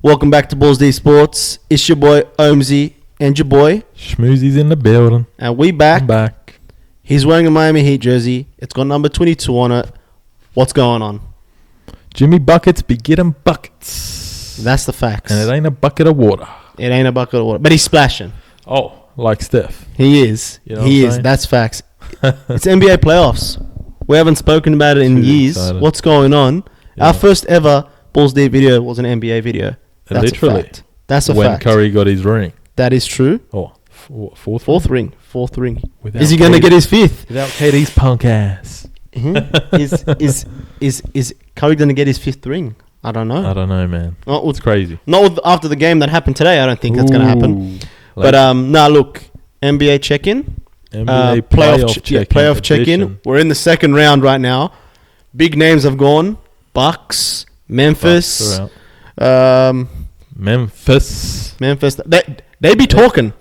Welcome back to Balls D Sports. It's your boy Omzy and your boy Shmouzy's in the building. And we back. I'm back. He's wearing a Miami Heat jersey. It's got number 22 on it. What's going on? Jimmy Buckets be getting buckets. That's the facts. And it ain't a bucket of water. It ain't a bucket of water. But he's splashing. Oh, like Steph. He is. You know he what I'm is. saying? That's facts. It's NBA playoffs. We haven't spoken about it in Too years. excited. What's going on? Yeah. Our first ever Balls D video was an NBA video. That's Literally. a fact. That's a when fact. Curry got his ring. That is true. Oh, fourth Fourth ring. Without Is he going to KD. get his fifth? Without KD's punk ass. Is Curry going to get his fifth ring? I don't know. I don't know, man. Not with, It's crazy. not with after the game that happened today. I don't think that's going to happen. Ooh. But look, NBA check-in, NBA playoff check-in. We're in the second round right now. Big names have gone. Bucks, Memphis, Memphis. They be talking.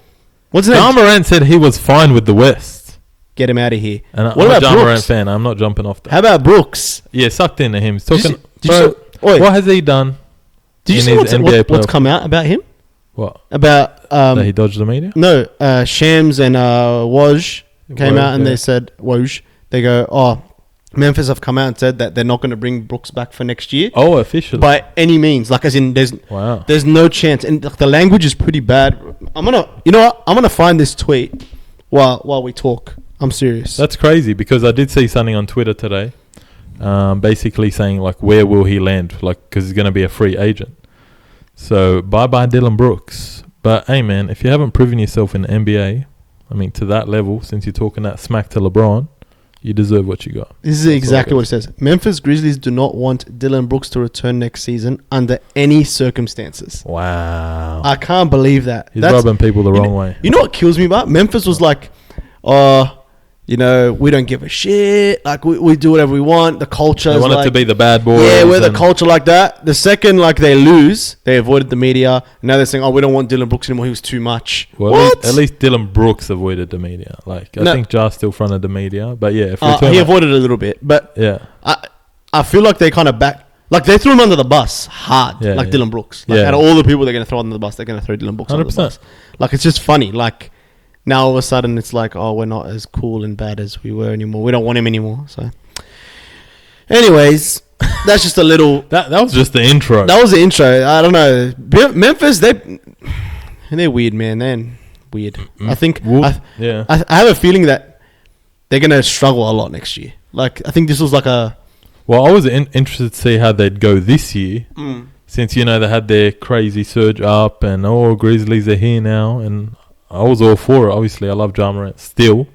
What's his Ja name? Morant said he was fine with the West. Get him out of here. And What I'm about a Ja Brooks? Morant fan. I'm not jumping off that. How about Brooks? Yeah, sucked into him. He's Did you talking. see- did you Bro, see- what has he done? Did you in see his what's NBA playoff? come out about him? What? About That he dodged the media? no, Shams and Woj came Woj, out and yeah. they said Woj. They go, oh, Memphis have come out and said that they're not going to bring Brooks back for next year Oh, officially. by any means. Like as in, Wow. there's no chance, and the language is pretty bad. I'm gonna find this tweet while we talk. I'm serious. That's crazy because I did see something on Twitter today, basically saying like where will he land, like because he's going to be a free agent. So bye Dylan Brooks. But hey man, if you haven't proven yourself in the NBA, I mean to that level, since you're talking that smack to LeBron, you deserve what you got. This is exactly what it says. Memphis Grizzlies do not want Dylan Brooks to return next season under any circumstances. Wow. I can't believe that. He's rubbing people the wrong way. You know what kills me about Memphis was like, we don't give a shit. Like we do whatever we want. The culture. They is want like, it to be the bad boys. Yeah, we're the and- culture like that. The second like they lose, they avoided the media. And now they're saying, oh, we don't want Dylan Brooks anymore. He was too much. Well, What? at least Dylan Brooks avoided the media. Like I No. think Jar still fronted the media, but yeah, if we're talking he about- avoided it a little bit, but yeah. I feel like they kind of like they threw him under the bus hard, Yeah, like yeah. Dylan Brooks. Like, Yeah. out of all the people they're going to throw under the bus, they're going to throw Dylan Brooks under the 100%. bus. Like it's just funny. Like now all of a sudden it's like, oh, we're not as cool and bad as we were anymore. We don't want him anymore. So, anyways, that's just a little. That was just the intro. That was the intro. I don't know. Memphis, they're weird, man. They're weird. I think. Yeah. I have a feeling that they're gonna struggle a lot next year. Like I think this was like a. Well, I was interested to see how they'd go this year, since they had their crazy surge up, and Grizzlies are here now, and I was all for it. Obviously, I love Ja Morant still,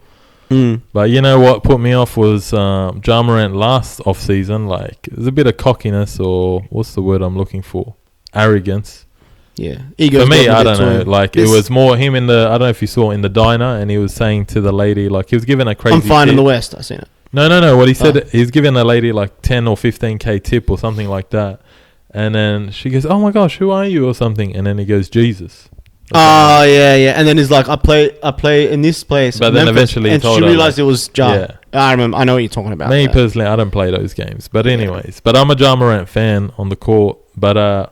but you know what put me off was Ja Morant last off season. Like there's a bit of cockiness, or what's the word I'm looking for? Arrogance. Yeah. For me, I don't know. Like it was more him in the. I don't know if you saw in the diner, and he was saying to the lady, like he was giving a crazy. I'm fine tip. in the West. I seen it. No. What he said, he's giving a lady like 10 or 15k tip or something like that, and then she goes, "Oh my gosh, who are you?" or something, and then he goes, "Jesus." Oh yeah, and then he's like, I play in this place, But then eventually he and told she her, realized like- it was Ja. Yeah. I remember. I know what you're talking about. Me personally, I don't play those games, but anyways, but I'm a Ja Morant fan on the court, but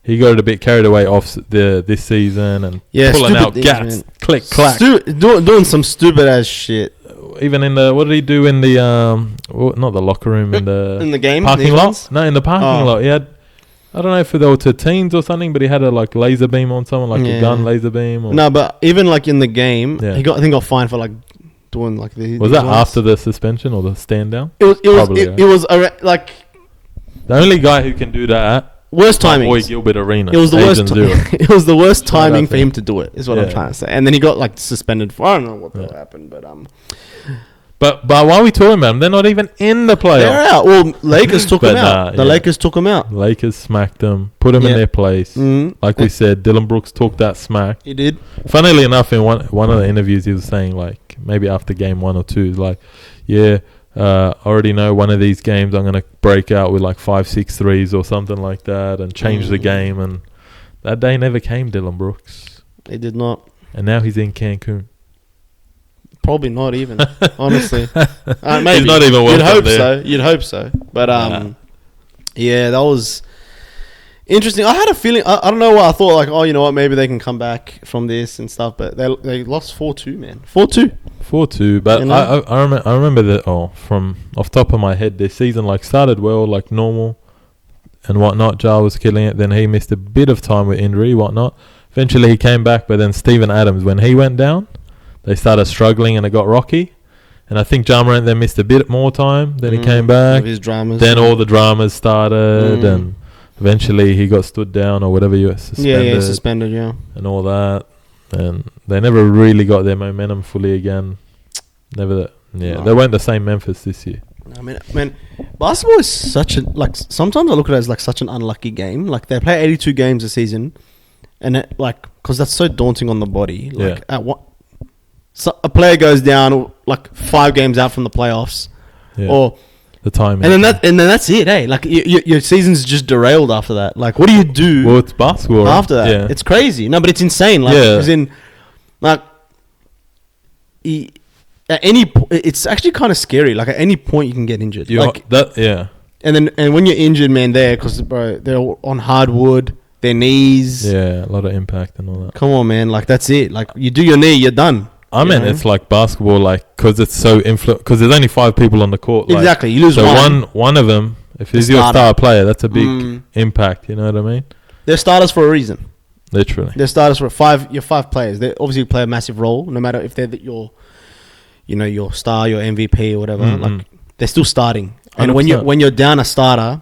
he got a bit carried away off this season and pulling out things, gats, man. click clack. Doing some stupid ass shit Even in the, what did he do in the not the locker room, in the in the game. parking lot? defense? No, in the parking lot. He had, I don't know if they were to teens or something, but he had a like laser beam on someone, like a gun laser beam. Or No, but even like in the game, Yeah. I think got fined for like doing like the. was that after the suspension or the stand down? It was like The only guy who can do that, worst timing. Boy Gilbert Arena. It was the worst. Agent Zero. It was the worst Try that timing for thing. him to do it. Is what I'm Yeah. trying to say. And then he got like suspended for. I don't know what the hell happened, but But why are we talking about them? They're not even in the playoffs. they're out. Well, Lakers took But him out. The yeah. Lakers took him out. Lakers smacked them, put them in Yeah. their place. Mhm. Like we said, Dylan Brooks took that smack. He did. Funnily enough, in one of the interviews, he was saying like maybe after game 1 or 2, he's like, yeah, I already know one of these games I'm gonna break out with like 5-6 threes or something like that and change the game. And that day never came, Dylan Brooks. He did not. And now he's in Cancun. Probably not even. Honestly, maybe. He's not even welcome You'd hope there. so. You'd hope so. But yeah, that was Interesting. I had a feeling. I don't know what I thought. Like, oh, you know what? Maybe they can come back from this and stuff. But they lost 4-2, man. 4-2. 4-2. But I remember that. Oh, from off top of my head, their season like started well, like normal, and whatnot. Jar was killing it. Then he missed a bit of time with injury, whatnot. Eventually he came back. But then Steven Adams, when he went down, they started struggling and it got rocky. And I think Ja Morant then missed a bit more time. Then he came back. His dramas. Then all the dramas started, and eventually he got stood down or whatever you were suspended. Yeah, suspended, yeah. And all that. And they never really got their momentum fully again. They weren't the same Memphis this year. I mean, basketball is such a, like, sometimes I look at it as like such an unlucky game. Like, they play 82 games a season, and it, like, because that's so daunting on the body. Like, at what, so a player goes down like 5 games out from the playoffs, or the time, and then that's it. Hey, like your season's just derailed after that. Like, what do you do? Well, it's basketball after that. Yeah. It's crazy. No, but it's insane. Like, as in, like, at any it's actually kind of scary. Like, at any point you can get injured. And when you're injured, man, because bro, they're on hardwood, their knees. Yeah, a lot of impact and all that. Come on, man. Like, that's it. Like, you do your knee, you're done. I mean, it's like basketball, like, because it's so because there's only 5 people on the court. Like, exactly, you lose one of them. If he's your star player, that's a big impact. You know what I mean? They're starters for a reason. Literally, they're starters for 5. Your 5 players. They obviously play a massive role, no matter if they're your star, your MVP or whatever. Like, they're still starting. And 100%. when you're down a starter,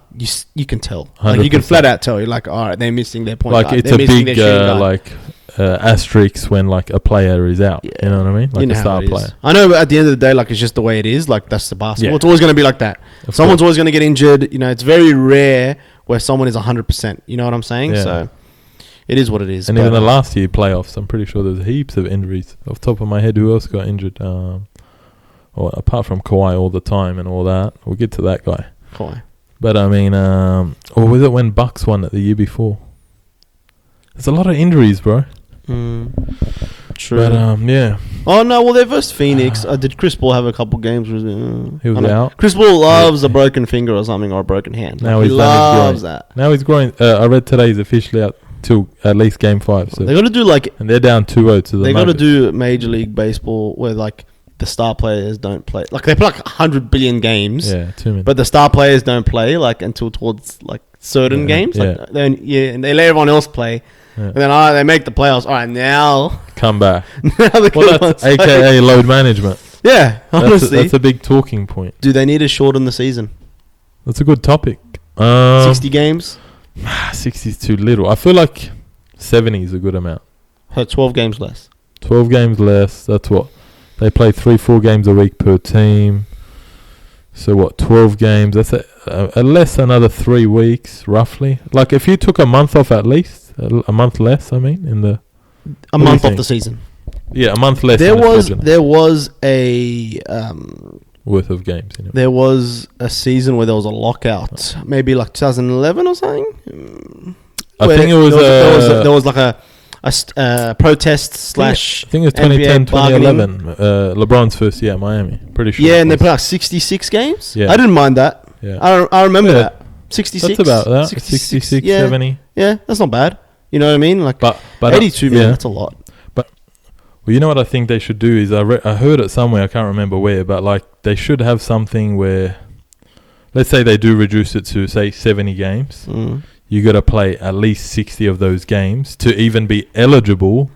you can tell. Like, you can flat out tell. You're like, all right, they're missing their point guard. Like, it's they're a big asterisk when like a player is out. You know what I mean? Like, a star player. I know, but at the end of the day, like, it's just the way it is. Like, that's the basketball. Yeah. It's always going to be like that. Someone's always going to get injured. You know, it's very rare where someone is 100%. You know what I'm saying? Yeah. So it is what it is. And even the last year playoffs, I'm pretty sure there's heaps of injuries. Off the top of my head, who else got injured? Or apart from Kawhi all the time and all that. We'll get to that guy. Kawhi. But I mean, or was it when Bucks won it the year before? There's a lot of injuries, bro. True. But yeah. Oh no! Well, they versed Phoenix. Did Chris Paul have a couple games? He was out. Chris Paul loves a broken finger or something, or a broken hand. Now he loves that. Now he's growing. I read today he's officially out till at least game 5. So they got to do and they're down 2-0 to the. They got to do Major League Baseball where like the star players don't play. Like, they play like 100 billion games. Yeah, too many. But the star players don't play like until towards like certain games. Like, and they let everyone else play. Yeah. And then they make the playoffs. All right, now come back. Well, that's AKA load management. Yeah, honestly, that's a big talking point. Do they need to shorten the season? That's a good topic. 60 games. 60 is too little. I feel like 70 is a good amount. 12 games less. 12 games less. That's what they play. 3-4 games a week per team. So what? 12 games. That's a less another 3 weeks roughly. Like, if you took a month off at least. A month less, I mean, in the... A month off the season. Yeah, a month less. There was a... worth of games. You know. There was a season where there was a lockout. Maybe like 2011 or something? I think it was... There was like a protest slash... I think it was 2010, 2011. LeBron's first year at Miami. Pretty sure. Yeah, and they played like 66 games? Yeah. I didn't mind that. Yeah. I remember that. 66. That's about that. 66, 70. Yeah, that's not bad. You know what I mean? Like, but 82, man, that's a lot. But, well, you know what I think they should do is, I heard it somewhere, I can't remember where, but like, they should have something where, let's say they do reduce it to, say, 70 games. You got to play at least 60 of those games to even be eligible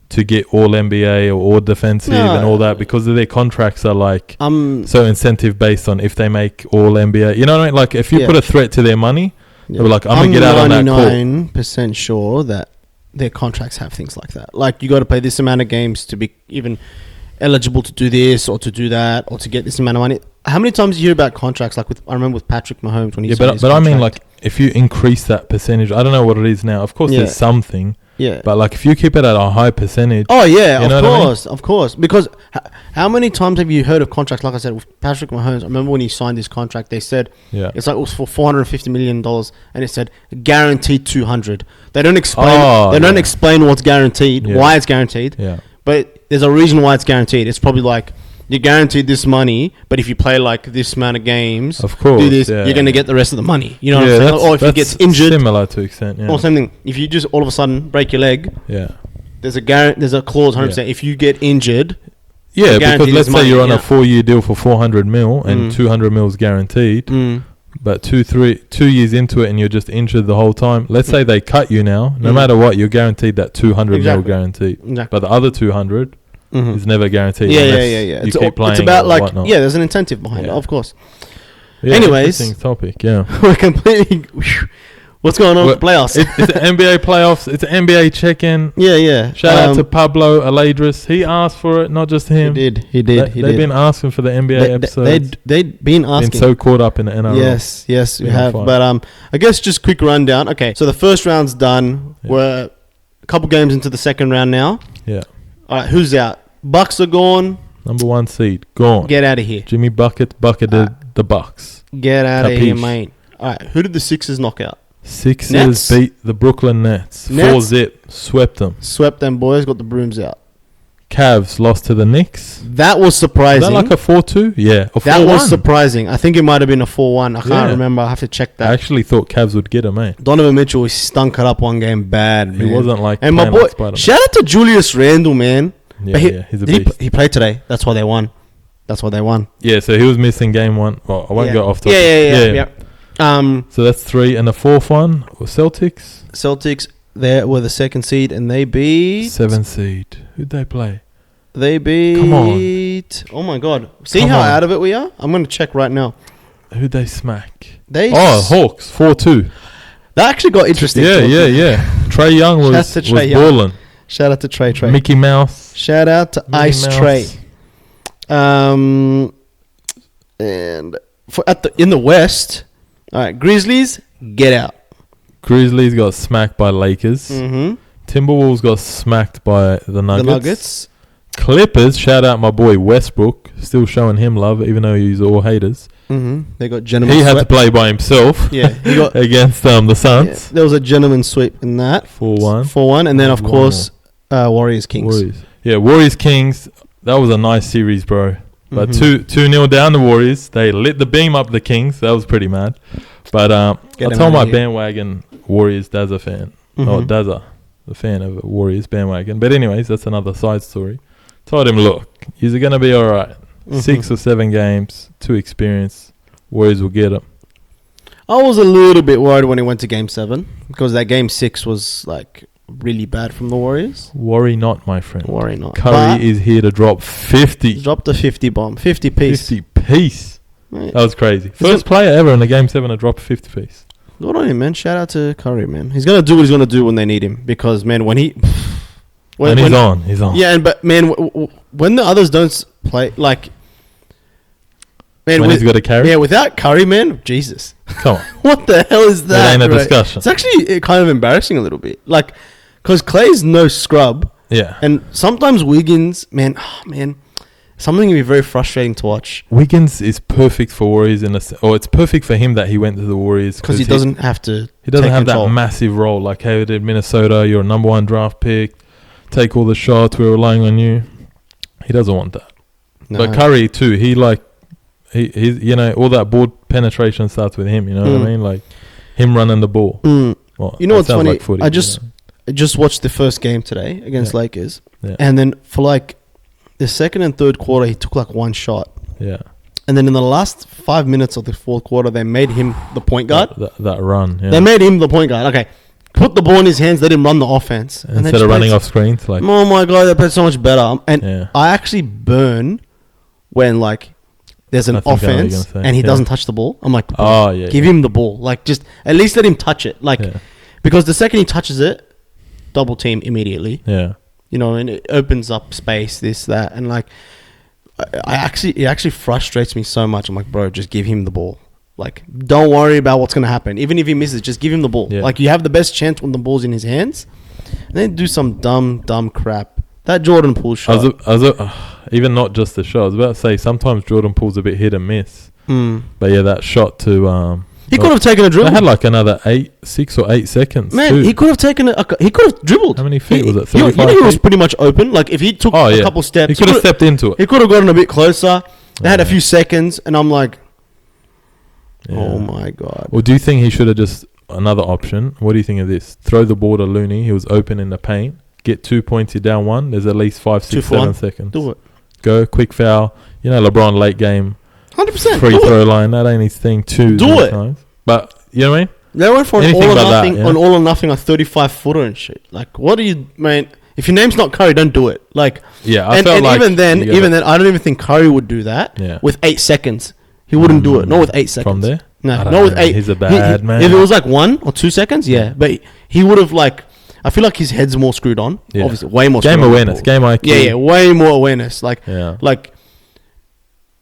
to get all NBA or all defensive and all that, because of their contracts are like so incentive based on if they make all NBA. You know what I mean? Like, if you put a threat to their money, they're like, I'm going to get out on that court. I'm 99% sure that their contracts have things like that. Like, you got to play this amount of games to be even eligible to do this or to do that or to get this amount of money. How many times do you hear about contracts? Like, I remember with Patrick Mahomes when he signed his contract. I mean, like, if you increase that percentage, I don't know what it is now. Of course, there's something. Yeah. But like, if you keep it at a high percentage. Oh yeah, of course. Because how many times have you heard of contracts? Like I said, with Patrick Mahomes, I remember when he signed his contract, they said it's like it was for $450 million, and it said guaranteed 200. They don't explain. Don't explain what's guaranteed, why it's guaranteed. Yeah. But there's a reason why it's guaranteed. It's probably like you're guaranteed this money, but if you play like this amount of games, of course, do this, you're going to get the rest of the money. You know what I'm saying? Or if you get injured, similar to extent, yeah. or something. If you just all of a sudden break your leg, there's a clause 100%. If you get injured, because let's say you're on a 4-year deal for 400 mil and 200 mil is guaranteed. But 2 years into it and you're just injured the whole time. Let's say they cut you now. No matter what, you're guaranteed that 200 mil guaranteed. Exactly. But the other 200 is never guaranteed. Yeah. You keep playing. It's about like whatnot. there's an incentive behind it, of course. Yeah, anyways, interesting topic. Yeah, we're completely. What's going on with the playoffs? It's the NBA playoffs. It's an NBA check-in. Yeah. Shout out to Pablo Aledris. He asked for it, not just him. He did. They've been asking for the NBA episodes. They'd been asking. Been so caught up in the NRL. Yes, we have. Fine. But I guess just quick rundown. Okay, so the first round's done. Yeah. We're a couple games into the second round now. Yeah. All right, who's out? Bucks are gone. Number 1 seed gone. Get out of here. Jimmy bucketed the Bucks. Get out of here, mate. All right, who did the Sixers knock out? Sixers Nets? beat the Brooklyn Nets. 4-0. Swept them. Swept them boys. Got the brooms out. Cavs lost to the Knicks. That was surprising. Was that like a 4-2? Yeah. A 4-1. That was surprising. I think it might have been a 4-1. I can't remember. I have to check that. I actually thought Cavs would get him, eh? Donovan Mitchell stunk it up one game bad, man. He wasn't like... And my boy... Like shout out to Julius Randle, man. Yeah, he's a beast. He played today. That's why they won. Yeah, so he was missing game 1. Well, I won't go off topic. Yeah. So that's 3, and the fourth one was Celtics. Celtics, they were the second seed, and they beat 7th seed. Who'd they play? They beat. Come on! Oh my god! See how out of it we are. I'm going to check right now. Who'd they smack? Hawks 4-2. That actually got interesting. Yeah. Trey Young was balling. Shout out to Trey. Mickey Mouse. Shout out to Ice Trey. And in the West. All right, Grizzlies, get out. Grizzlies got smacked by Lakers. Timberwolves got smacked by the Nuggets. Clippers, shout out my boy Westbrook, still showing him love, even though he's all haters. They got gentlemen. He had to play by himself. Yeah, he got against the Suns. Yeah, there was a gentleman sweep in that. 4-1, and then of course Warriors Kings. Warriors Kings. That was a nice series, bro. But 2-0 down the Warriors. They lit the beam up the Kings. That was pretty mad. But I told my bandwagon Warriors Dazza fan. Oh, Dazza, the fan of Warriors bandwagon. But anyways, that's another side story. Told him, look, you're going to be all right. 6 or 7 games, 2 experience. Warriors will get them. I was a little bit worried when he went to Game 7 because that Game 6 was like really bad from the Warriors. Worry not, my friend. Worry not. Curry is here to drop 50. Drop the 50 bomb. 50 piece. 50 piece. Right. That was crazy. First player ever in a Game 7 to drop a 50 piece. Good on him, man. Shout out to Curry, man. He's going to do what he's going to do when they need him. Because, man, when he... He's on. Yeah, but, man, when the others don't play, like... Man, when he's got a carry? Yeah, without Curry, man, Jesus. Come on. What the hell is that? It ain't a discussion. It's actually kind of embarrassing a little bit. Like, because Clay's no scrub. Yeah. And sometimes Wiggins, man, something can be very frustrating to watch. Wiggins is perfect for Warriors it's perfect for him that he went to the Warriors because he doesn't have to. He doesn't have that massive role like how he did Minnesota. You're a number 1 draft pick. Take all the shots. We're relying on you. He doesn't want that. No. But Curry too. He he's all that board penetration starts with him. You know what I mean? Like him running the ball. Well, you know what's funny? Like footy, I just watched the first game today against Lakers, and then for like the second and third quarter, he took like 1 shot. Yeah. And then in the last 5 minutes of the fourth quarter, they made him the point guard. That run. Yeah. They made him the point guard. Okay. Put the ball in his hands, let him run the offense. Instead of running off screens. Like, oh my God, they played so much better. And I actually burn when like there's an offense and he doesn't touch the ball. I'm like, give him the ball. Like just at least let him touch it. Like because the second he touches it, double team immediately. Yeah. You know, and it opens up space, this, that. And like it actually frustrates me so much. I'm like, bro, just give him the ball. Like, don't worry about what's going to happen. Even if he misses, just give him the ball. Yeah. Like, you have the best chance when the ball's in his hands. And then do some dumb crap. That Jordan Poole shot. Even not just the shot. I was about to say, sometimes Jordan Poole's a bit hit and miss. But yeah, that shot to He could have taken a dribble. They had like another 6 or 8 seconds. Man, too. he could have taken he could have dribbled. How many feet was it? You 35 know, he was feet? pretty much open. Like if he took a couple steps, he could have stepped into it. He could have gotten a bit closer. They had a few seconds, and I'm like, oh my god. Or do you think he should have just another option? What do you think of this? Throw the ball to Looney. He was open in the paint. Get 2 points. You're down 1. There's at least 5, 6, 7 seconds. Do it. Go quick foul. You know LeBron late game. 100%. Free throw line. That ain't his thing too. Do it. Times. But you know what I mean? They went for an Anything all or but nothing, that, yeah. an all or nothing, like 35-footer and shit. Like, what do you, man? If your name's not Curry, don't do it. Like, Yeah, and even then, I don't even think Curry would do that with 8 seconds. He wouldn't do it. Not with 8 seconds. From there? No, not with 8. He's a bad man. If it was like 1 or 2 seconds, yeah. But he would have like. I feel like his head's more screwed on. Yeah. Obviously, way more. Game screwed awareness, on. game IQ. Yeah, way more awareness. Like, Yeah. like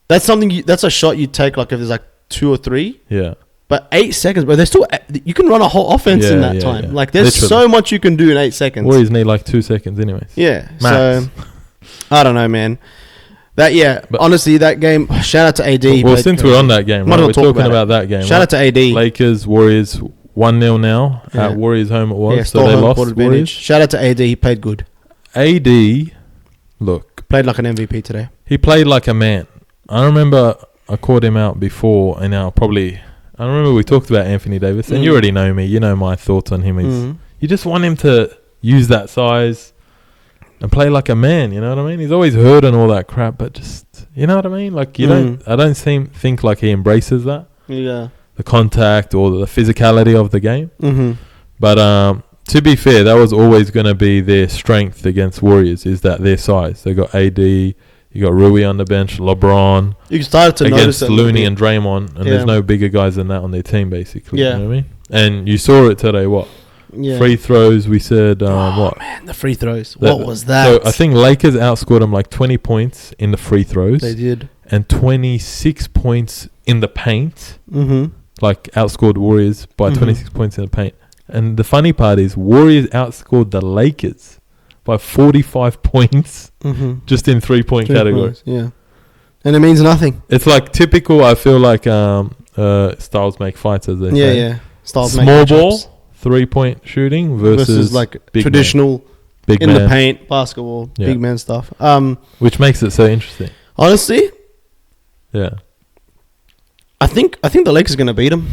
that's something. That's a shot you take. Like if there's like 2 or 3. Yeah. But 8 seconds, but there's still you can run a whole offense in that time. Yeah. Like there's Literally. so much you can do in 8 seconds. Warriors need like 2 seconds, anyways. Yeah. Max. So I don't know, man. But honestly, that game. Shout out to AD. Well, since we're on that game, right, we're talking about that game. Shout out to AD. Lakers, Warriors, 1-0 now. At Warriors home it was. Yeah, so they lost. Warriors. Shout out to AD. He played good. AD, look, Played like an MVP today. he played like a man. I remember I called him out before, and I remember we talked about Anthony Davis, and you already know me. You know my thoughts on him. You just want him to use that size and play like a man. You know what I mean? He's always heard and all that crap, but just, you know what I mean? Like I don't think like he embraces that. Yeah. The contact or the physicality of the game. Mm-hmm. But to be fair, that was always going to be their strength against Warriors, is that their size. They got AD, you got Rui on the bench, LeBron. You started to notice against Looney and Draymond, and there's no bigger guys than that on their team, basically. Yeah. You know what I mean? And you saw it today, what? Yeah. Free throws, we said, what? Man, the free throws. What was that? So I think Lakers outscored them like 20 points in the free throws. They did. And 26 points in the paint. Mm-hmm. Like outscored Warriors by 26 points in the paint. And the funny part is Warriors outscored the Lakers by 45 points just in 3-point categories. Yeah. And it means nothing. It's like typical, I feel like styles make fights, as they say. Yeah. Styles Small ball, 3-point shooting versus like big traditional big in man. the paint, basketball, big man stuff. Which makes it so interesting. Honestly, Yeah. I think the Lakers are going to beat them.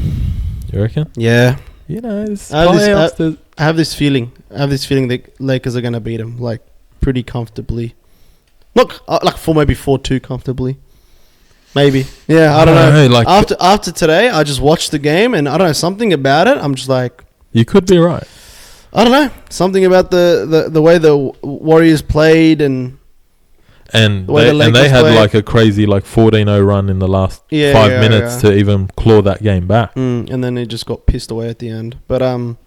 You reckon? Yeah. You know, it's I playoffs. have this feeling. that Lakers are going to beat them like pretty comfortably. Not like maybe 4-2 comfortably. Maybe. Yeah, I don't know. Like after today, I just watched the game and I don't know, something about it. I'm just like, you could be right. I don't know. Something about the way the Warriors played and they had like a crazy like 14-0 run in the last 5 minutes to even claw that game back. And then it just got pissed away at the end. But I'm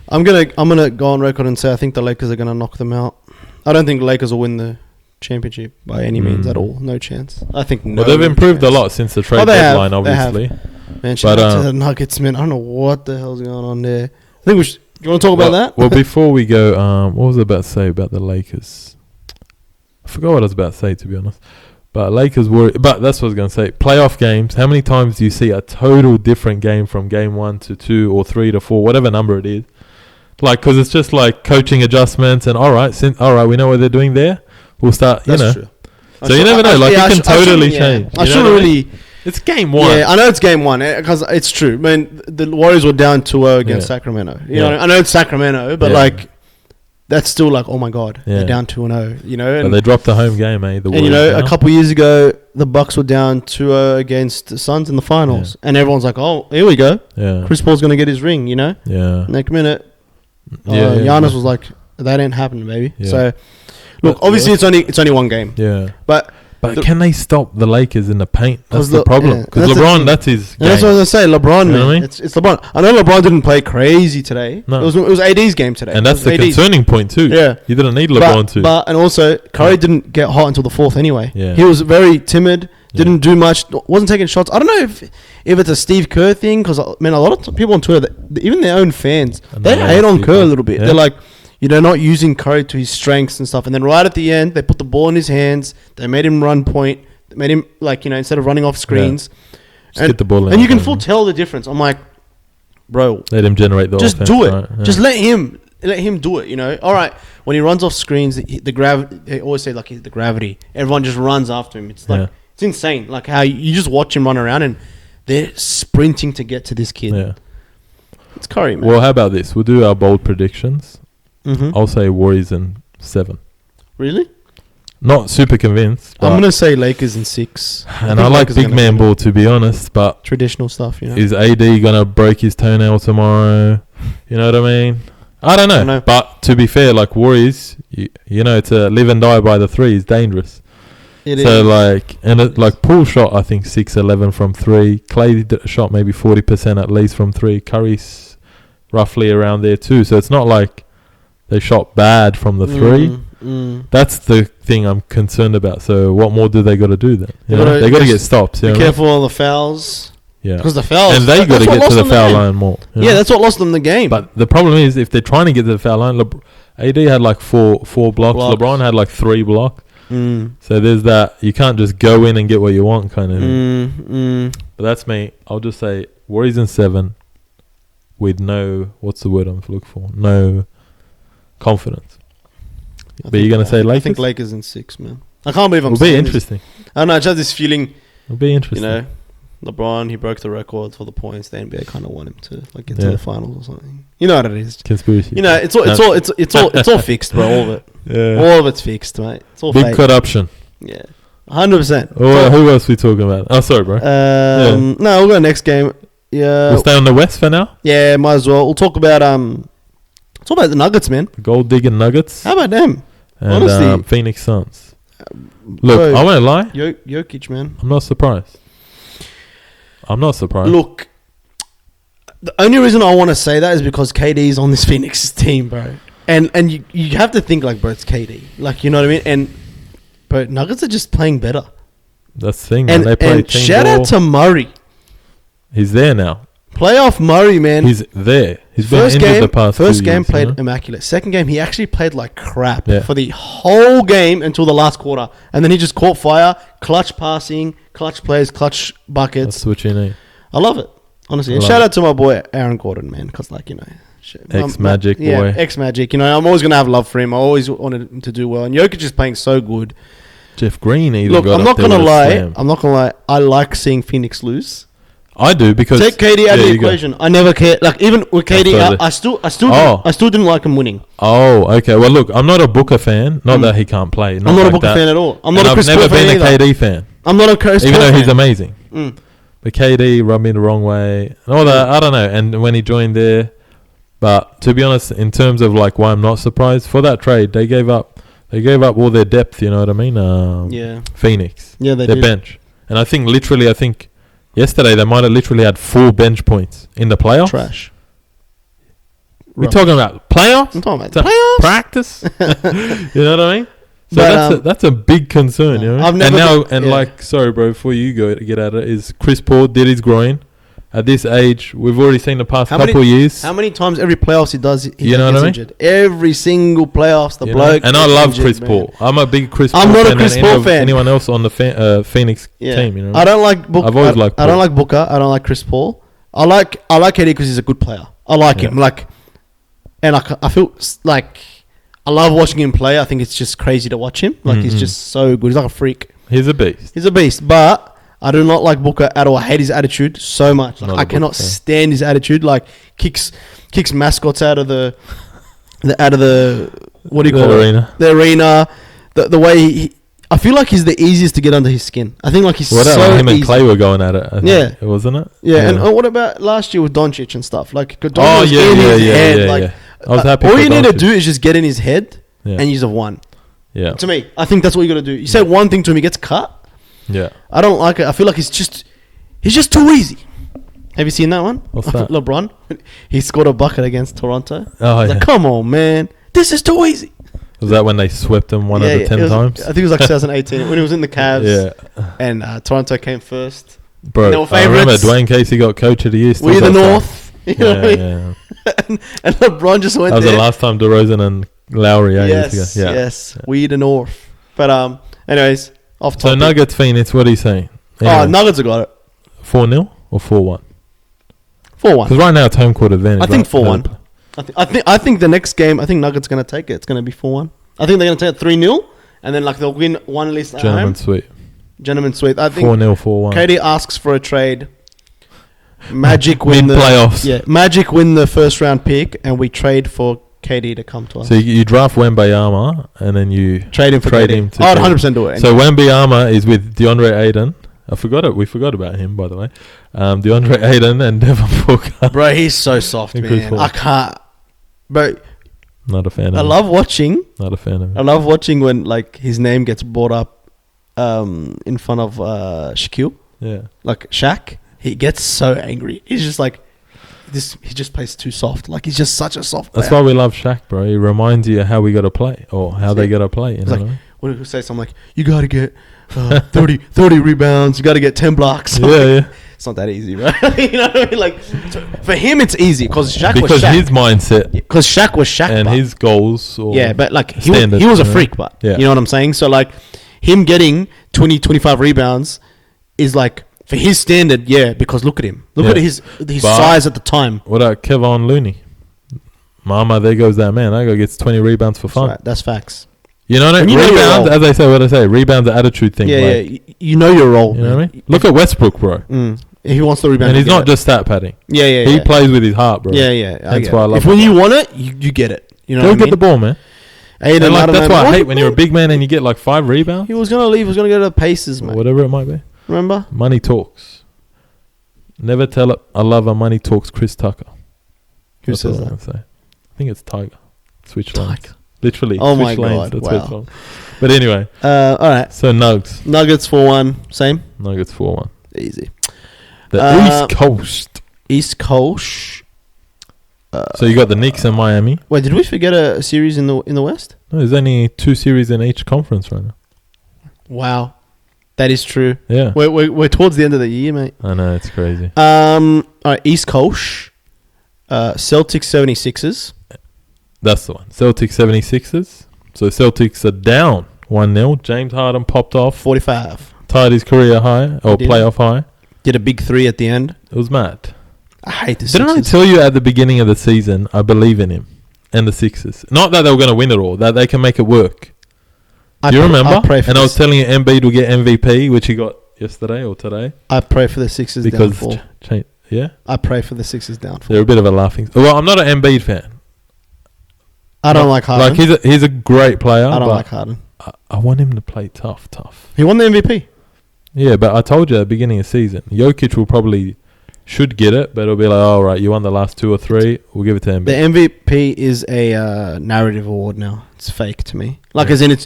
gonna go on record and say I think the Lakers are gonna knock them out. I don't think the Lakers will win the championship by any means at all. No chance. I think no. Well, they've improved a lot since the trade deadline, obviously. Man, shout out to the Nuggets, man. I don't know what the hell's going on there. I think do you want to talk about that? Well, before we go, what was I about to say about the Lakers? I forgot what I was about to say, to be honest. But Lakers were... But that's what I was going to say. Playoff games, how many times do you see a total different game from game 1 to 2 or 3 to 4, whatever number it is? Like, because it's just like coaching adjustments and, all right, we know what they're doing there. We'll start, That's true. So you never know. Like, it can totally change. I should really... It's game 1. Yeah, I know it's game 1 because it's true. Man, the Warriors were down 2-0 against Sacramento. You know, I know it's Sacramento, but like... That's still like, oh my god, they're down 2-0. You know, but they dropped the home game, eh? And you know, a couple years ago, the Bucks were down 2-0 against the Suns in the finals, and everyone's like, oh, here we go. Yeah, Chris Paul's gonna get his ring. You know. Yeah. Next minute, Giannis was like, that ain't happening, baby. Yeah. So, look, obviously it's only one game. Yeah. But can they stop the Lakers in the paint? That's the problem. Because LeBron, that's his game. That's what I was going to say. LeBron, you know what I mean? It's LeBron. I know LeBron didn't play crazy today. No. It was AD's game today. And that's the concerning point too. Yeah. You didn't need LeBron to. And also, Curry didn't get hot until the 4th anyway. Yeah. He was very timid, didn't do much, wasn't taking shots. I don't know if it's a Steve Kerr thing, because, man, a lot of people on Twitter, even their own fans, they hate on Kerr a little bit. They're like, you know, not using Curry to his strengths and stuff. And then right at the end, they put the ball in his hands. They made him run point. Made him, like, you know, instead of running off screens. Just get the ball in. And you can full tell the difference. I'm like, bro, let him generate the just offense. do it. Right? Yeah. Just let him do it. You know. All right. When he runs off screens, the gravity. They always say like the gravity. Everyone just runs after him. It's like it's insane. Like how you just watch him run around and they're sprinting to get to this kid. Yeah. It's Curry, man. Well, how about this? We'll do our bold predictions. Mm-hmm. I'll say Warriors in 7. Really? Not super convinced. I'm gonna say Lakers in 6. And I like big man ball, to be honest. But traditional stuff, you know. Is AD gonna break his toenail tomorrow? You know what I mean? I don't know. But to be fair, like Warriors, you know, to live and die by the 3 is dangerous. It is. Like, and like Poole shot, I think 6-11 from 3. Clay shot maybe 40% at least from 3. Curry's roughly around there too. So it's not like they shot bad from the 3. That's the thing I'm concerned about. So what more do they got to do then? They got to get stops. Be careful on the fouls. Yeah, because the fouls, and they got to get to the foul line more. Yeah, that's what lost them the game. But the problem is, if they're trying to get to the foul line, AD had like four blocks. LeBron had like 3 blocks. So there's that. You can't just go in and get what you want, kind of thing. But that's me. I'll just say Warriors in 7 with no, what's the word I'm looking for? No confidence. But you're gonna say Lakers? I think Lakers in 6, man. I can't believe It'll be interesting. I don't know. I just have this feeling. It'll be interesting. You know, LeBron, he broke the record for the points. The NBA kind of want him to like get to the finals or something. You know what it is. Conspiracy. You know, it's all fixed, bro. All of it. Yeah. All of it's fixed, mate. It's all big fake. corruption. Yeah, 100%. Oh, who else are we talking about? Oh, sorry, bro. No, we'll go next game. Yeah, we'll stay on the West for now. Yeah, might as well. We'll talk about the Nuggets, man. The gold digging Nuggets. How about them? And honestly, Phoenix Suns. Look, bro, I won't lie. Jokic, man. I'm not surprised. Look, the only reason I want to say that is because KD is on this Phoenix team, bro. And you have to think like, bro, it's KD. Like, you know what I mean? And bro, Nuggets are just playing better. That's the thing, man. They play team shout ball. Out to Murray. He's there now. Playoff Murray, man. He's there. He's been injured the past 2 years. First game played immaculate. Second game, he actually played like crap for the whole game until the last quarter. And then he just caught fire, clutch passing, clutch plays, clutch buckets. That's what you need. I love it, honestly. And shout out to my boy Aaron Gordon, man, because like, you know. Ex-Magic boy. Yeah, ex-Magic. You know, I'm always going to have love for him. I always wanted him to do well. And Jokic is playing so good. Jeff Green even Look, got I'm not going to lie. I like seeing Phoenix lose. I do because take KD out of the equation. I never cared. Like even with KD out, I still didn't like him winning. Oh, okay. Well, look, I'm not a Booker fan. Not that he can't play. I'm not a Booker fan at all. I'm not a Chris Paul fan. I've never been a KD fan. I'm not a Chris Paul fan. Even though he's amazing. But KD rubbed me the wrong way. And all that, I don't know. And when he joined there, but to be honest, in terms of like why I'm not surprised for that trade, they gave up all their depth. You know what I mean? Phoenix. Yeah, they their did. bench, and I think yesterday they might have literally had 4 bench points in the playoffs. Trash. We're talking about playoffs? I'm talking about playoffs. Practice. You know what I mean? So that's a big concern, you know. Sorry, bro, before you go to get at it, is Chris Paul did his groin. At this age, we've already seen the past couple of years. How many times every playoffs he does? You know what I mean? Injured. Every single playoffs, the bloke. And I love Chris Paul. I'm a big Chris Paul fan. I'm not a Chris Paul fan. Anyone else on the Phoenix team? You know. I don't like Booker. I've always liked Paul. I don't like Booker. I don't like Chris Paul. I like KD because he's a good player. I like him. And I feel like I love watching him play. I think it's just crazy to watch him. Like he's just so good. He's like a freak. He's a beast. But I do not like Booker at all. I hate his attitude so much. Like, I cannot stand his attitude. Like kicks mascots out of the what do you call it? The arena. The way I feel like he's the easiest to get under his skin. I think like he's so him easy. And Clay were going at it. Wasn't it? Yeah. And what about last year with Doncic and stuff? Like I was happy. All you need to do is just get in his head and you've won. Yeah. To me, I think that's what you got to do. You say one thing to him, he gets cut. Yeah. I don't like it. I feel like he's just too easy. Have you seen that one? What's that? LeBron. He scored a bucket against Toronto. Oh, like, come on, man. This is too easy. Was that when they swept him one of the 10 times? I think it was like 2018 when he was in the Cavs. Yeah. And Toronto came first. Bro, I remember Dwayne Casey got Coach of the Year. We the North. You know what I mean? And LeBron just went there. That was the last time DeRozan and Lowry. Yes. We the North. But anyways, off topic. So Nuggets, Phoenix, what are you saying? Anyway. Nuggets have got it. 4-0 or 4-1? 4-1. Because right now it's home court advantage. I think right? 4-1. I think the next game, I think Nuggets going to take it. It's going to be 4-1. I think they're going to take it 3-0, and then like they'll win one at least at home. Gentlemen sweep. I think 4-0, 4-1. KD asks for a trade. Magic win the playoffs. Yeah, Magic win the first round pick, and we trade for KD to come to us. So you draft Wembanyama, and then you trade him for KD. to I'd 100% do it. So Wembanyama is with DeAndre Ayton. I forgot it. We forgot about him, by the way. DeAndre Ayton and Devin Booker. Bro, he's so soft, man. I can't. Bro, not a fan of him. I love watching. Not a fan of him. I love watching when like his name gets brought up in front of Shaquille. Yeah. Like Shaq. He gets so angry. He's just like, this. He just plays too soft. Like, he's just such a soft player. That's why we love Shaq, bro. He reminds you how we got to play or how they got to play. You know? Like, what if we say something like, you got to get 30 rebounds. You got to get 10 blocks. Yeah. It's not that easy, bro. You know what I mean? Like, for him, it's easy because Shaq was Shaq. Because his mindset. Because Shaq was Shaq. And his goals. Or yeah, but like, he was a freak, but you know what I'm saying? So, like, him getting 20, 25 rebounds is like, for his standard, yeah, because look at him. Look at his size at the time. What about Kevon Looney? Mama, there goes that man. That guy gets 20 rebounds for fun. Right, that's facts. You know what I mean? Rebounds, as I say, what I say, rebounds are attitude thing. Yeah, like, yeah. You know your role. You know what I mean? Look at Westbrook, bro. He wants the rebound. And he's not just stat padding. Yeah. He plays with his heart, bro. Yeah. That's why I love it. If when you want it, you get it. You know Go what I get mean? the ball, man. Hey, that's why I hate when you're a big man and you get like 5 rebounds. He was going to leave. He was going to go to the Pacers, man. Whatever it might be. Remember? Money talks. Never tell it. I love a money talks. Chris Tucker. Who says that? I think it's Tiger. Switch Tiger. lanes. Literally. Oh switch my lanes. god! That's Wow. But anyway. All right. So Nuggets 4-1. Same. Nuggets 4-1. Easy. The East Coast. East Coast. So you got the Knicks and Miami. Wait, did we forget a series in the West? No, there's only 2 series in each conference right now. Wow, that is true. Yeah. We're towards the end of the year, mate. I know, it's crazy. All right, East Coast. Celtics 76ers. That's the one. Celtics 76ers. So Celtics are down 1-0. James Harden popped off. 45. Tied his career high or playoff high. Did a big 3 at the end. It was mad. I hate the Didn't Sixers. I tell you at the beginning of the season, I believe in him and the Sixers. Not that they were going to win it all, that they can make it work. Do you remember? I was telling you Embiid will get MVP, which he got yesterday or today. I pray for the Sixers downfall. Yeah? I pray for the Sixers downfall. They're a bit of a laughing... Well, I'm not an Embiid fan. I don't like Harden. Like, he's a great player. I don't like Harden. I want him to play tough. He won the MVP. Yeah, but I told you at the beginning of the season, Jokic will probably... should get it, but it'll be like, all right, you won the last 2 or 3, we'll give it to Embiid. The MVP is a narrative award now. It's fake to me. Like, as in, it's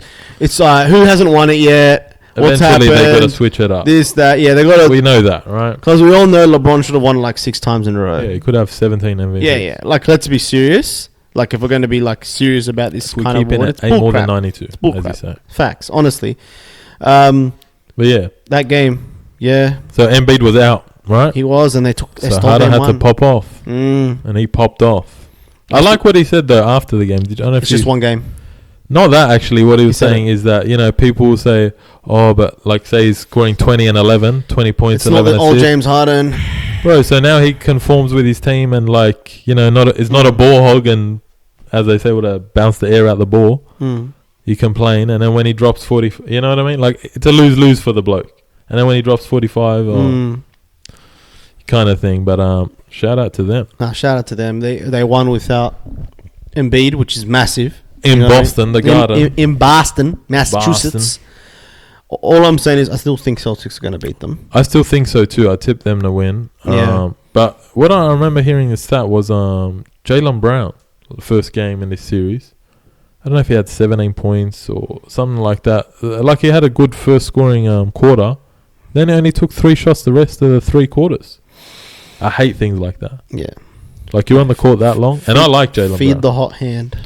who hasn't won it yet? What's happened? Eventually, they got to switch it up. This, that, yeah, they got to. We know that, right? Because we all know LeBron should have won like 6 times in a row. Yeah, he could have 17 MVPs. Yeah. Like, let's be serious. Like, if we're going to be like serious about this kind of award, it's ain't more than bullcrap. 92, It's as bullcrap. you say. Facts, honestly. But yeah, that game, yeah. So Embiid was out. Right, he was, and they so Harden had to pop off, and he popped off. I like what he said though after the game. I don't know if it's just one game. Not that actually. What he was saying is that people will say, "Oh, but like say he's scoring 20 and 11, 20 points, it's 11 not the assists." old James Harden, bro. So now he conforms with his team and it's not a ball hog, and as they say, would have bounced the air out the ball. You complain, and then when he drops 40, you know what I mean? Like it's a lose for the bloke. And then when he drops 45, kind of thing, but shout out to them. Shout out to them. They won without Embiid, which is massive. In Boston, the Garden. In Boston, Massachusetts. All I'm saying is I still think Celtics are going to beat them. I still think so too. I tipped them to win. Yeah. But what I remember hearing the stat was Jaylen Brown, the first game in this series. I don't know if he had 17 points or something like that. Like he had a good first scoring quarter. Then he only took 3 shots the rest of the 3 quarters. I hate things like that. Yeah. Like you're on the court that long. And I like Jaylen Brown. Feed the hot hand.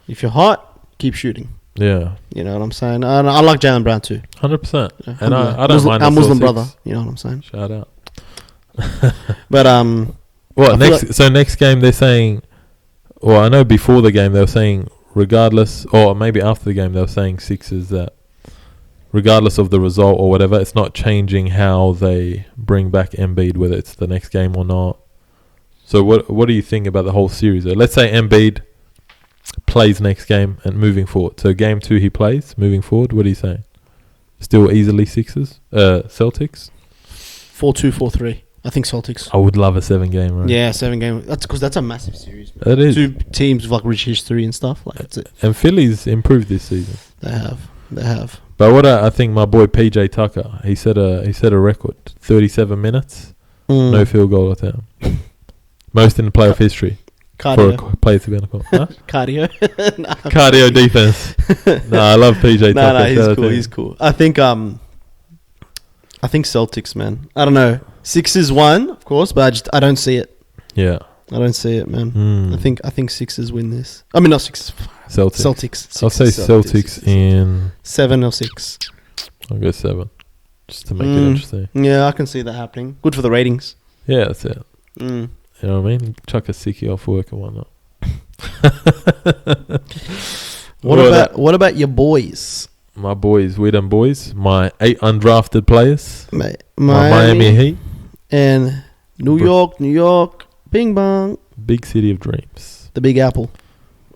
If you're hot, keep shooting. Yeah. You know what I'm saying? I like Jaylen Brown too. 100%. Yeah, and I don't mind our Muslim brother. You know what I'm saying? Shout out. But what next game they're saying, well, I know before the game they were saying regardless, or maybe after the game they were saying Sixers that regardless of the result or whatever, it's not changing how they bring back Embiid, whether it's the next game or not. So what do you think about the whole series? Let's say Embiid plays next game and moving forward. So game 2 he plays, moving forward. What are you saying? Still easily Celtics? 4-2, 4-3. I think Celtics. I would love a 7-game, right? Yeah, 7-game. That's because that's a massive series. It is. 2 teams with like rich history and stuff. Like that's it. And Philly's improved this season. They have. But what I think my boy PJ Tucker, he set a record. 37 minutes, no field goal attempt. Most in the playoff history. Cardio. For a player to be on the court. Huh? Cardio. Cardio defense. No, I love PJ Tucker. No, he's cool. I think Celtics, man. I don't know. 6 1, of course, but I don't see it. Yeah. I don't see it, man. I think Sixers win this. I mean, not Sixers. Celtics. I'll say Celtics in 7 or 6. I'll go 7, just to make it interesting. Yeah, I can see that happening. Good for the ratings. Yeah, that's it. You know what I mean? Chuck a sickie off work and whatnot. What about your boys? My boys, we them boys. My 8 undrafted players. My Miami Heat. And New York. Bing bong. Big city of dreams. The Big Apple.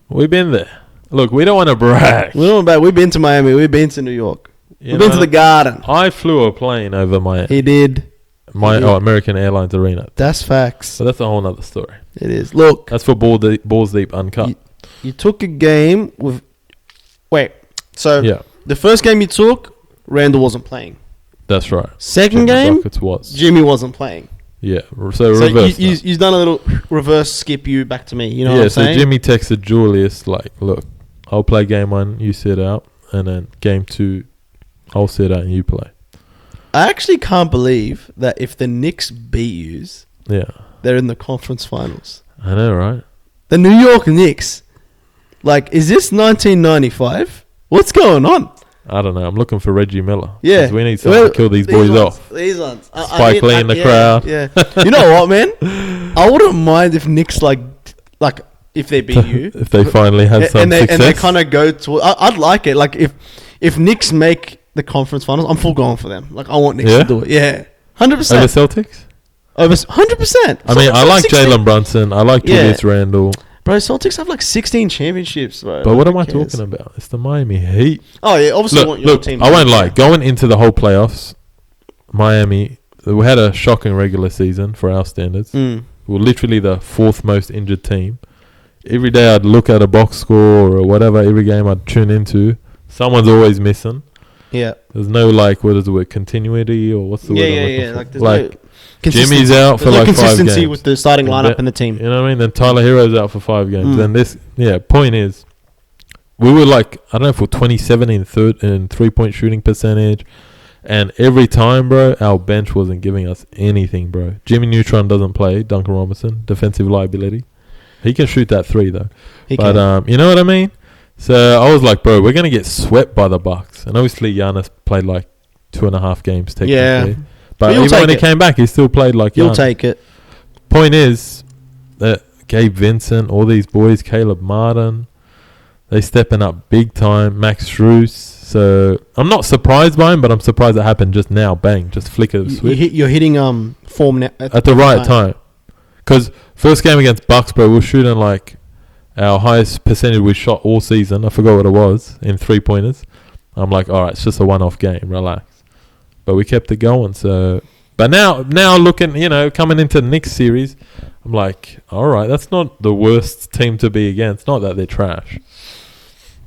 We've been there. Look, we don't want to brag. We've been to Miami. We've been to New York. We've been to the Garden. I flew a plane over Miami. He did. American Airlines Arena. That's facts. But that's a whole other story. It is. Look. That's for Balls Deep Uncut. You took a game with... Wait. So, yeah. The first game you took, Randall wasn't playing. That's right. Second game, Jimmy wasn't playing. Yeah. So reverse. You've done a little reverse skip you back to me. You know what I'm saying? So Jimmy texted Julius like, look, I'll play game 1, you sit out. And then game 2, I'll sit out and you play. I actually can't believe that if the Knicks beat yous, they're in the conference finals. I know, right? The New York Knicks. Like, is this 1995? What's going on? I don't know. I'm looking for Reggie Miller. Yeah. We need someone to kill these boys off. These ones. Spike Lee in the crowd. Yeah. You know what, man? I wouldn't mind if Knicks, like if they beat you. If they finally have some success. And they kind of go to... I'd like it. Like, if Knicks make the conference finals, I'm full going for them. Like, I want Knicks to do it. Yeah. 100%. Over Celtics? Over 100%. I mean, I like Jalen Brunson. I like Julius Randle. Bro, Celtics have like 16 championships, bro. But what am I talking about? It's the Miami Heat. Oh, yeah. Obviously, you want your team. I won't lie. Going into the whole playoffs, Miami, we had a shocking regular season for our standards. We were literally the 4th most injured team. Every day I'd look at a box score or whatever, every game I'd tune into, someone's always missing. Yeah. There's no, like, what is the word? Continuity or what's the word? Yeah. Like, there's no Jimmy's out for like 5 games. Consistency with the starting lineup and the team. You know what I mean? Then Tyler Hero's out for 5 games. And point is, we were like, I don't know, for 27 in 3-point shooting percentage. And every time, bro, our bench wasn't giving us anything, bro. Jimmy Neutron doesn't play. Duncan Robinson, defensive liability. He can shoot that 3, though. You know what I mean? So I was like, bro, we're going to get swept by the Bucks. And obviously, Giannis played like 2.5 games technically. Yeah. But even when he came back, he still played like You'll take it. Point is that Gabe Vincent, all these boys, Caleb Martin, they stepping up big time. Max Strus. So I'm not surprised by him, but I'm surprised it happened just now. Bang, just flick of the switch. You're hitting form at the right time. Because first game against Bucks, bro, we were shooting like our highest percentage we shot all season. I forgot what it was in 3-pointers. I'm like, all right, it's just a one-off game. Relax. But we kept it going. So, but now looking, coming into the Knicks series, I'm like, all right, that's not the worst team to be against. Not that they're trash.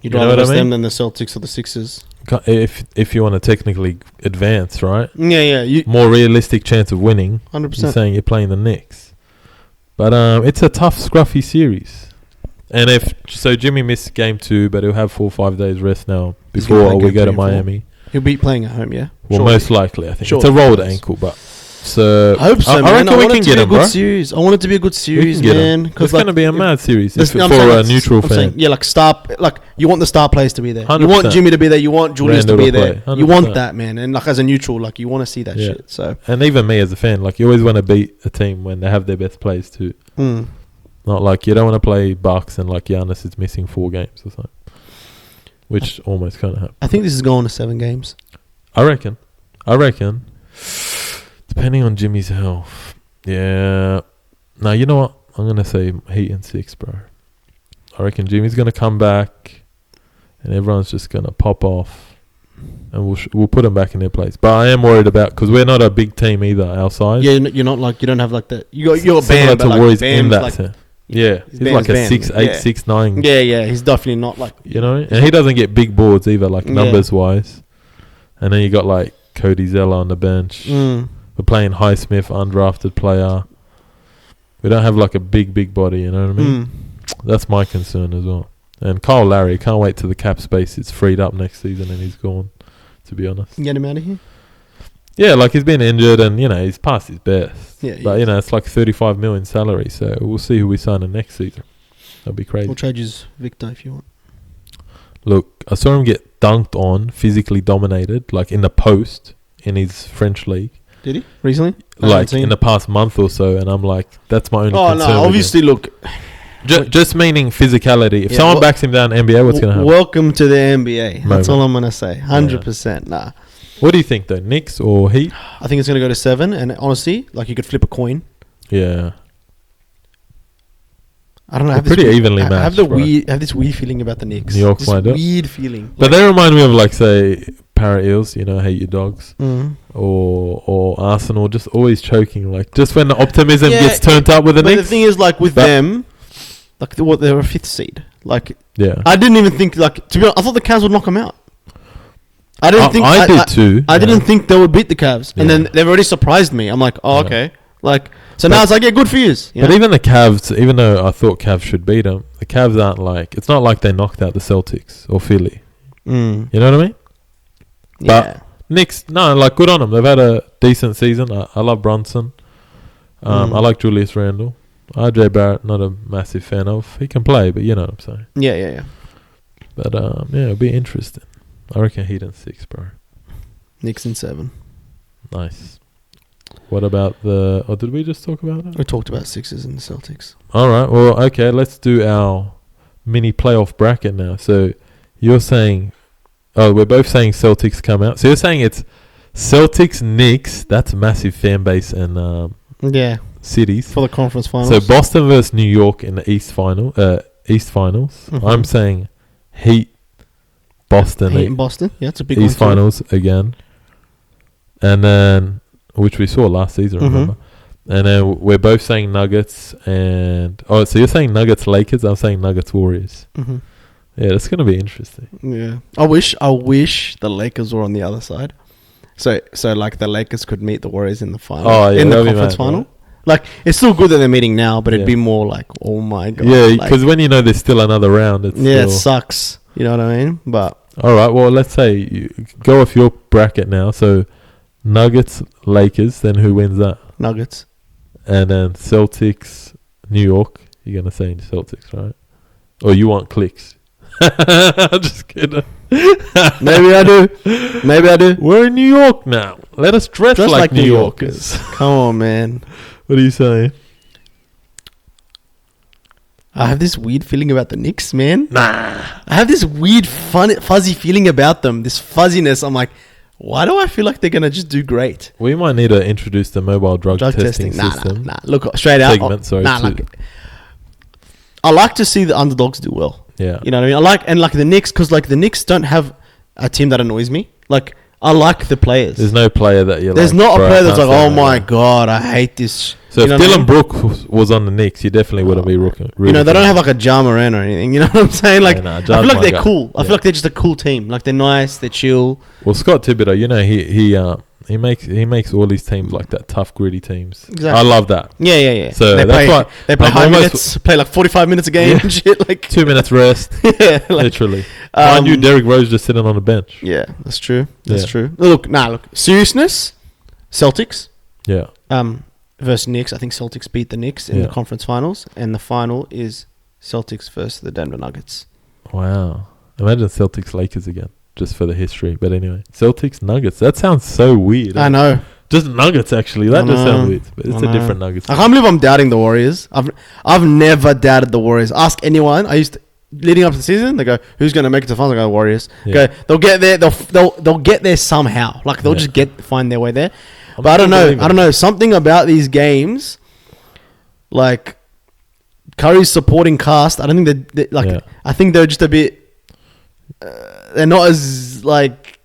You'd rather against them than the Celtics or the Sixers. If you want to technically advance, right? Yeah. More realistic chance of winning. 100%. You're saying you're playing the Knicks. But it's a tough, scruffy series. And Jimmy missed game 2, but he'll have 4 or 5 days rest now before we go to Miami. He'll be playing at home, yeah? Well, most likely, I think. It's a rolled ankle, but... So I hope so, man. I reckon we can get him, bro. I want it to be a good series, man. It's going to be a mad series for a neutral fan. You want the star players to be there. 100%. You want Jimmy to be there. You want Julius to be there. 100%. You want that, man. And as a neutral, you want to see that shit. So, and even me as a fan, you always want to beat a team when they have their best players too. Not like you don't want to play Bucks and Giannis is missing 4 games or something, which almost kind of happened. I think this is going to 7 games. I reckon. Depending on Jimmy's health. Yeah. Now, you know what? I'm going to say Heat in 6, bro. I reckon Jimmy's going to come back and everyone's just going to pop off and we'll put them back in their place. But I am worried about, because we're not a big team either, our side. Yeah, you're not like, you don't have like that. You're Bam, but like Bam's in that like, sense. Yeah, he's Bam's like a Bam. 6'8", Yeah. 6'9". Yeah, he's definitely not like... You know? And he doesn't get big boards either, like numbers-wise. And then you got like Cody Zeller on the bench. We're playing Highsmith, undrafted player. We don't have like a big body, you know what I mean? That's my concern as well. And Kyle Lowry, can't wait till the cap space is freed up next season and he's gone, to be honest. Get him out of here? Yeah, like he's been injured and, you know, he's past his best. Yeah, but, you know, it's like 35 million salary, so we'll see who we sign in next season. That'll be crazy. We'll trade you Victor if you want. Look, I saw him get dunked on, physically dominated, like in the post in his French league. Did he? Recently? Like in the past month or so, and I'm like, that's my only concern. Oh, no, obviously, look... Just meaning physicality. If someone backs him down NBA, what's going to happen? Welcome to the NBA. That's all I'm going to say. 100%. Nah. What do you think, though? Knicks or Heat? I think it's going to go to 7, and honestly, like you could flip a coin. Yeah. I don't know. I have pretty evenly matched. I have this weird feeling about the Knicks. New York this wind up. Weird feeling. But they remind me of, like, say, Para Eels, you know, Hate Your Dogs. Mm. Or Arsenal, just always choking. Like, just when the optimism gets turned up with the Knicks. But the thing is, like, with them, like, they were a 5th seed. Like, I didn't even think, like, to be honest, I thought the Cavs would knock them out. I did too. I didn't think they would beat the Cavs. And then they've already surprised me. I'm like, okay. Like, so now it's like, good for you. But even the Cavs, even though I thought Cavs should beat them, the Cavs aren't like, it's not like they knocked out the Celtics or Philly. You know what I mean? But Knicks, no, like, good on them. They've had a decent season. I love Brunson. I like Julius Randle. RJ Barrett, not a massive fan of. He can play, but you know what I'm saying. Yeah. But, it'll be interesting. I reckon Heat in 6, bro. Knicks in 7. Nice. What about the... Oh, did we just talk about it? We talked about Sixers and the Celtics. All right. Well, okay. Let's do our mini playoff bracket now. So, you're saying... Oh, we're both saying Celtics come out. So, you're saying it's Celtics, Knicks. That's a massive fan base and cities. For the conference finals. So, Boston versus New York in the East Finals. Mm-hmm. I'm saying Heat, Boston. Heat and Boston. Yeah, it's a big East Finals again. And then... Which we saw last season, remember? And then we're both saying Nuggets and... Oh, so you're saying Nuggets Lakers, I'm saying Nuggets Warriors. Yeah, that's going to be interesting. Yeah. I wish the Lakers were on the other side. So like the Lakers could meet the Warriors in the final. Oh, yeah. In the conference final. Right? Like, it's still good that they're meeting now, but it'd be more like, oh my God. Yeah, because when you know there's still another round, it's it sucks. You know what I mean? But... All right, well, let's say you go off your bracket now. So... Nuggets, Lakers, then who wins that? Nuggets. And then Celtics, New York. You're going to say Celtics, right? Or you want clicks? I'm just kidding. Maybe I do. We're in New York now. Let us dress like New Yorkers. Come on, man. What are you saying? I have this weird feeling about the Knicks, man. Nah. I have this weird, fuzzy feeling about them. This fuzziness. I'm like... Why do I feel like they're going to just do great? We might need to introduce the mobile drug testing system. Nah. Look, straight out. I like to see the underdogs do well. Yeah. You know what I mean? Like the Knicks, because like the Knicks don't have a team that annoys me. Like, I like the players. There's no player that you're There's like... not a player that's like, oh my God, I hate this. So if Dylan Brooks was on the Knicks, you definitely wouldn't be rooking. You know, they don't have like a Ja Morant or anything. You know what I'm saying? Like, I feel like they're cool. I feel like they're just a cool team. Like, they're nice, they're chill. Well, Scott Thibodeau, you know, he makes all these teams like that, tough, gritty teams. Exactly. I love that. Yeah. So that's why they play high minutes, play like 45 minutes a game and shit. Like 2 minutes rest. Literally. Mind you, Derrick Rose just sitting on the bench. Yeah, that's true. That's true. Look. Seriousness, Celtics. Yeah. Versus Knicks. I think Celtics beat the Knicks in the conference finals, and the final is Celtics versus the Denver Nuggets. Wow. Imagine Celtics Lakers again, just for the history. But anyway, Celtics Nuggets. That sounds so weird. I know. Just Nuggets, actually. That does sound weird. But it's a different Nuggets. I can't believe I'm douding the Warriors. I've never doubted the Warriors. Ask anyone. I used to, leading up to the season, they go, who's going to make it to the final? They go, Warriors. Yeah. Go, they'll get there. They'll get there somehow. Like they'll just find their way there. I'm But I don't know. believing I don't know. Something about these games, like Curry's supporting cast. I don't think they like. Yeah. I think they're just a bit. They're not as like.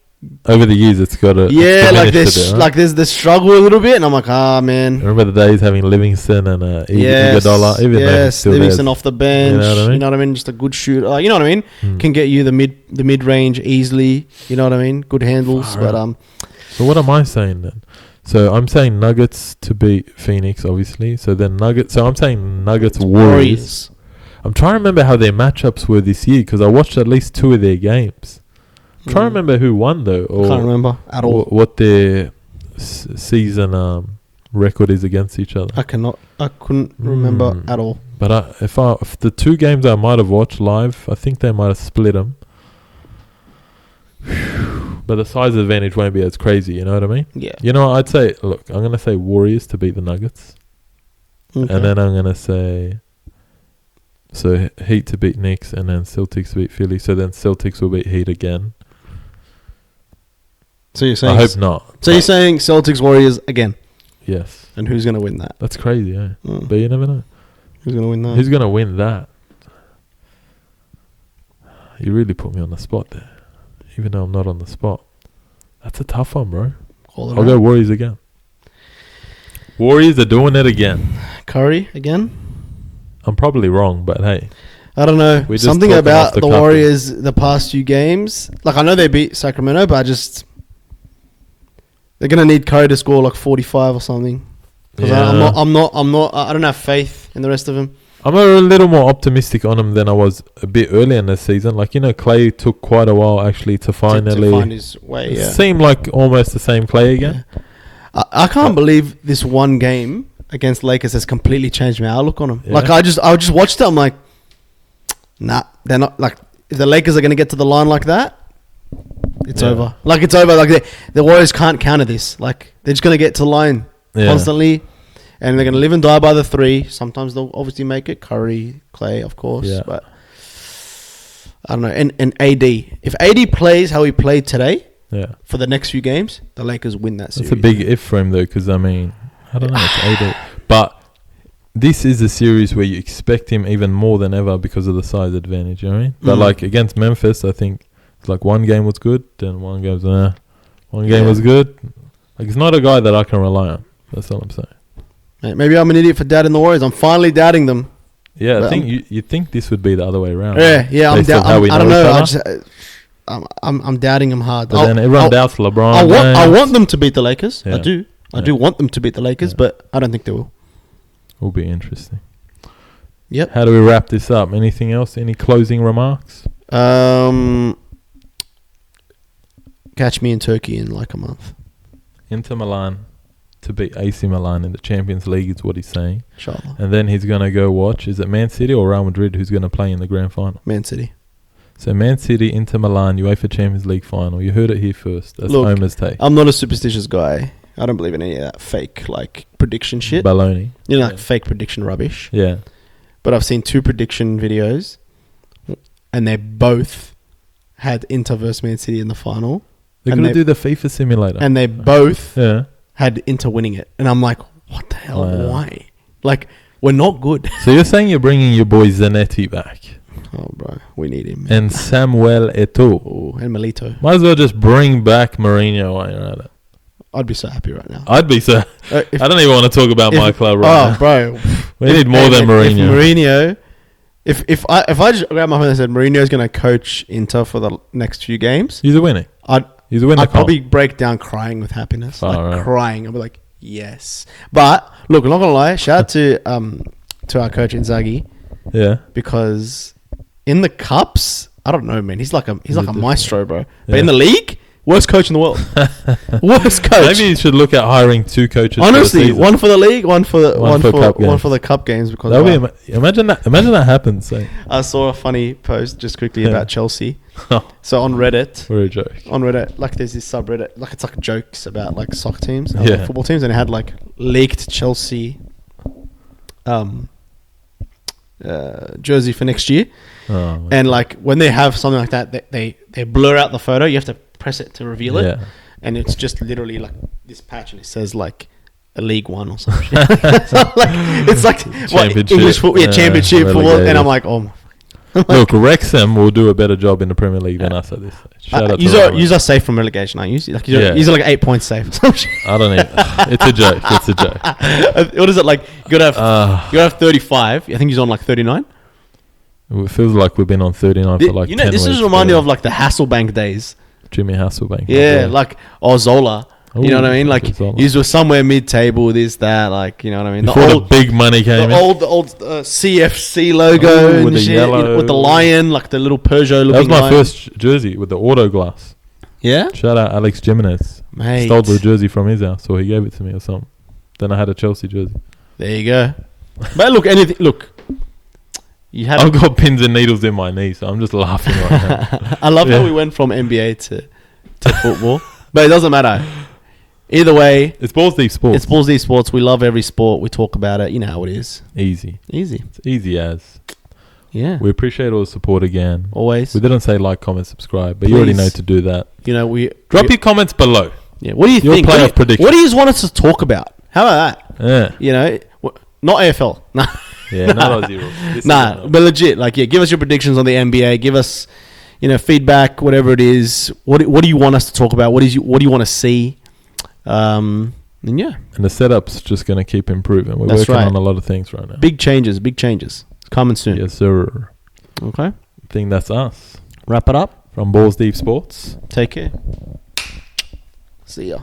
Over the years, it's got a Like there's there's like there's the struggle a little bit, and I'm like, man. Remember the days having Livingston and Iguodala, even though he's still Livingston there. off the bench. You know what I mean? Just a good shooter. You know what I mean? Can get you the mid range easily. You know what I mean? Good handles. Far But So what am I saying then? So I'm saying Nuggets to beat Phoenix, obviously. So then Nuggets. So I'm saying Nuggets Warriors. I'm trying to remember how their matchups were this year because I watched at least 2 of their games. I'm trying to remember who won though, or can't remember at all. What their season record is against each other. I couldn't remember at all. But if the 2 games I might have watched live, I think they might have split them. But the size advantage won't be as crazy, you know what I mean? Yeah. You know what I'd say? Look, I'm going to say Warriors to beat the Nuggets. Okay. And then I'm going to say... So Heat to beat Knicks and then Celtics to beat Philly. So then Celtics will beat Heat again. So you're saying... I hope not. So you're saying Celtics Warriors again? Yes. And who's going to win that? That's crazy, eh? But you never know. Who's going to win that? Who's going to win that? You really put me on the spot there. Even though I'm not on the spot. That's a tough one, bro. I'll go Warriors again. Warriors are doing it again. Curry again? I'm probably wrong, but hey. I don't know. We're just Something talking about off the the cuff. Warriors the past few games. Like, I know they beat Sacramento, but they're going to need Curry to score like 45 or something. Because Yeah. I don't have faith in the rest of them. I'm a little more optimistic on him than I was a bit earlier in the season. Like, Clay took quite a while actually to finally... To find his way, yeah. Seemed like almost the same Clay again. Yeah. I can't believe this one game against Lakers has completely changed my outlook on them. Yeah. Like, I just watched it. I'm like, nah, they're not. Like, if the Lakers are going to get to the line like that, it's over. Like, it's over. Like, the Warriors can't counter this. Like, they're just going to get to the line constantly, and they're going to live and die by the 3. Sometimes they'll obviously make it. Curry, Clay, of course. Yeah. But I don't know. And AD. If AD plays how he played today for the next few games, the Lakers win that series. It's a big if for him, though, because, I mean, I don't know. It's 8. But this is a series where you expect him even more than ever because of the size advantage, you know what I mean? But, like, against Memphis, I think it's like one game was good, then one goes, one game was good. Like, he's not a guy that I can rely on. That's all I'm saying. Mate, maybe I'm an idiot for doubting the Warriors. I'm finally doubting them. Yeah, I think you think this would be the other way around. Yeah, right? I don't know. I'm doubting them hard. But then everyone doubts LeBron. I want them to beat the Lakers. Yeah. I do. I do want them to beat the Lakers, but I don't think they will. Will be interesting. Yep. How do we wrap this up? Anything else? Any closing remarks? Catch me in Turkey in like a month. Inter Milan to beat AC Milan in the Champions League is what he's saying. Inshallah. And then he's going to go watch. Is it Man City or Real Madrid who's going to play in the grand final? Man City. So Man City, Inter Milan, UEFA Champions League final. You heard it here first. That's Look, Homer's take. I'm not a superstitious guy. I don't believe in any of that fake like prediction shit. Baloney. Like fake prediction rubbish. Yeah. But I've seen 2 prediction videos, and they both had Inter versus Man City in the final. They're going to do the FIFA simulator. And they both yeah. had Inter winning it. And I'm like, what the hell? Wow. Why? Like, we're not good. So you're saying you're bringing your boy Zanetti back? Oh, bro. We need him. And Samuel Eto'o. Oh, and Melito. Might as well just bring back Mourinho while you're at it. I'd be so happy right now. I'd be so... I don't even want to talk about my club right now. Oh, bro. We need more than Mourinho. If I just grabbed my phone and said Mourinho's going to coach Inter for the next few games, He's a winner. He's a winner. I'd probably break down crying with happiness. Right. Crying. I'd be like, yes. But, look, I'm not going to lie. Shout out to our coach Inzaghi. Yeah. Because in the cups, I don't know, man. He's like a maestro, bro. But Yeah. in the league, worst coach in the world. Worst coach. Maybe you should look at hiring 2 coaches. Honestly, one for the league, one for the cup games. Because imagine that happens. Eh? I saw a funny post just quickly about Chelsea. So on Reddit, We're a joke. like there's this subreddit, like it's like jokes about like soccer teams, football teams, and it had like leaked Chelsea jersey for next year. Oh, And like when they have something like that, they blur out the photo. You have to press it to reveal it. yeah. And it's just literally like this patch, and it says like a League One or something. it's like what, English football, championship football, and I'm like, oh my. Look, Wrexham will do a better job in the Premier League than us at this stage. Shout out to Use are safe from relegation, aren't you? Like you're like 8 points safe. I don't know. It's a joke. It's a joke. What is it like? You gotta have 35. I think he's on like 39. It feels like we've been on 39 for like 10 this weeks. is reminding me of like the Hasselbank days. Jimmy Hasselbank. Yeah, like Zola. You know what I mean? Like Zola. he was somewhere mid-table, this, that, like, you know what I mean? Before the big money came in. The old CFC logo with and the shit, yellow. with the lion, like the little Peugeot looking. That was my lion. first jersey with the auto glass. Yeah? Shout out Alex Jimenez. Mate. Stole the jersey from his house, or he gave it to me or something. Then I had a Chelsea jersey. There you go. But look. I've got pins and needles in my knee, so I'm just laughing right now. I love how we went from NBA to football, but it doesn't matter. Either way, it's Balls Deep Sports. It's Balls Deep Sports. We love every sport. We talk about it. You know how it is. Easy. It's easy as. Yeah. We appreciate all the support again. Always. We didn't say like, comment, subscribe, but you already know to do that. You know, drop your comments below. Yeah. What do you think? Playoff prediction. What do you want us to talk about? How about that? Yeah. You know, not AFL. Nah. Yeah, not Aussie rules. But legit. Like, yeah, give us your predictions on the NBA. Give us, feedback, whatever it is. What do you want us to talk about? What do you want to see? And the setup's just going to keep improving. We're working on a lot of things right now. Big changes. It's coming soon. Yes, sir. Okay. I think that's us. Wrap it up. From Balls Deep Sports. Take care. See ya.